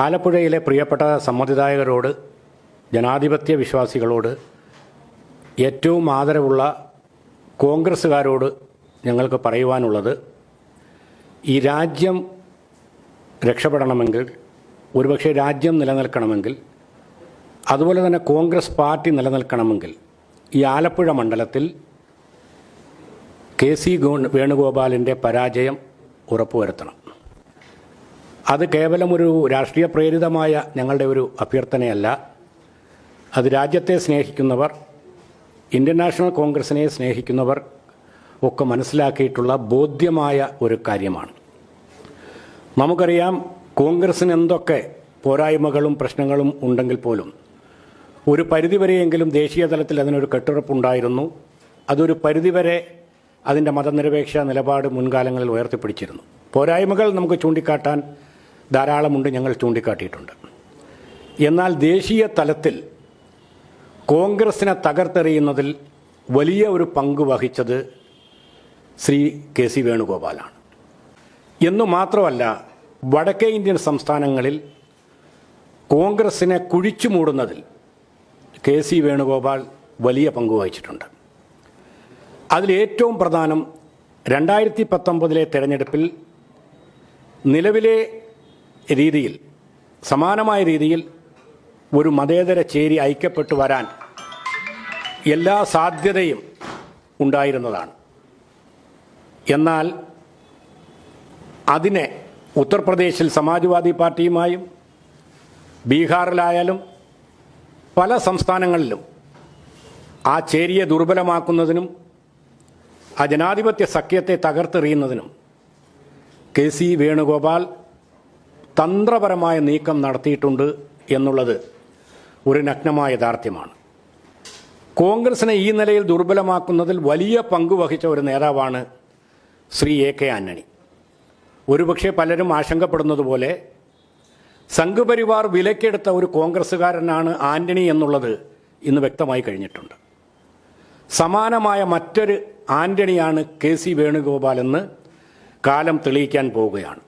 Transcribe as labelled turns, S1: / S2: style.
S1: ആലപ്പുഴയിലെ പ്രിയപ്പെട്ട സമ്മതിദായകരോട്, ജനാധിപത്യ വിശ്വാസികളോട്, ഏറ്റവും ആദരവുള്ള കോൺഗ്രസ്സുകാരോട് ഞങ്ങൾക്ക് പറയുവാനുള്ളത്, ഈ രാജ്യം രക്ഷപ്പെടണമെങ്കിൽ, ഒരുപക്ഷെ രാജ്യം നിലനിൽക്കണമെങ്കിൽ, അതുപോലെ തന്നെ കോൺഗ്രസ് പാർട്ടി നിലനിൽക്കണമെങ്കിൽ ഈ ആലപ്പുഴ മണ്ഡലത്തിൽ കെ.സി. വേണുഗോപാലിൻ്റെ പരാജയം ഉറപ്പുവരുത്തണം. അത് കേവലം ഒരു രാഷ്ട്രീയ പ്രേരിതമായ ഞങ്ങളുടെ ഒരു അഭ്യർത്ഥനയല്ല. അത് രാജ്യത്തെ സ്നേഹിക്കുന്നവർ, ഇന്ത്യൻ നാഷണൽ കോൺഗ്രസിനെ സ്നേഹിക്കുന്നവർ ഒക്കെ മനസ്സിലാക്കിയിട്ടുള്ള ബോധ്യമായ ഒരു കാര്യമാണ്. നമുക്കറിയാം, കോൺഗ്രസിന് എന്തൊക്കെ പോരായ്മകളും പ്രശ്നങ്ങളും ഉണ്ടെങ്കിൽ പോലും ഒരു പരിധിവരെയെങ്കിലും ദേശീയ തലത്തിൽ അതിനൊരു കെട്ടുറപ്പുണ്ടായിരുന്നു. അതൊരു പരിധിവരെ അതിൻ്റെ മതനിരപേക്ഷ നിലപാട് മുൻകാലങ്ങളിൽ ഉയർത്തിപ്പിടിച്ചിരുന്നു. പോരായ്മകൾ നമുക്ക് ചൂണ്ടിക്കാട്ടാൻ ധാരാളമുണ്ട്, ഞങ്ങൾ ചൂണ്ടിക്കാട്ടിയിട്ടുണ്ട്. എന്നാൽ ദേശീയ തലത്തിൽ കോൺഗ്രസിനെ തകർത്തെറിയുന്നതിൽ വലിയ ഒരു പങ്ക് വഹിച്ചത് ശ്രീ കെ.സി. വേണുഗോപാലാണ്. എന്നു മാത്രമല്ല, വടക്കേ ഇന്ത്യൻ സംസ്ഥാനങ്ങളിൽ കോൺഗ്രസിനെ കുഴിച്ചു മൂടുന്നതിൽ കെ.സി. വേണുഗോപാൽ വലിയ പങ്ക് വഹിച്ചിട്ടുണ്ട്. അതിലേറ്റവും പ്രധാനം 2019 തെരഞ്ഞെടുപ്പിൽ നിലവിലെ രീതിയിൽ, സമാനമായ രീതിയിൽ ഒരു മതേതര ചേരി ഐക്യപ്പെട്ടു വരാൻ എല്ലാ സാധ്യതയും ഉണ്ടായിരുന്നതാണ്. എന്നാൽ അതിനെ ഉത്തർപ്രദേശിൽ സമാജ്വാദി പാർട്ടിയുമായും ബീഹാറിലായാലും പല സംസ്ഥാനങ്ങളിലും ആ ചേരിയെ ദുർബലമാക്കുന്നതിനും ആ ജനാധിപത്യ സഖ്യത്തെ തകർത്തെറിയുന്നതിനും കെ.സി. വേണുഗോപാൽ തന്ത്രപരമായ നീക്കം നടത്തിയിട്ടുണ്ട് എന്നുള്ളത് ഒരു നഗ്നമായ യാഥാർത്ഥ്യമാണ്. കോൺഗ്രസിനെ ഈ നിലയിൽ ദുർബലമാക്കുന്നതിൽ വലിയ പങ്ക് വഹിച്ച ഒരു നേതാവാണ് ശ്രീ എ.കെ. ആന്റണി. ഒരുപക്ഷെ പലരും ആശങ്കപ്പെടുന്നത് പോലെ സംഘപരിവാർ വിലക്കെടുത്ത ഒരു കോൺഗ്രസ്സുകാരനാണ് ആന്റണി എന്നുള്ളത് ഇന്ന് വ്യക്തമായി കഴിഞ്ഞിട്ടുണ്ട്. സമാനമായ മറ്റൊരു ആന്റണിയാണ് കെ.സി. വേണുഗോപാൽ എന്ന് കാലം തെളിയിക്കാൻ പോവുകയാണ്.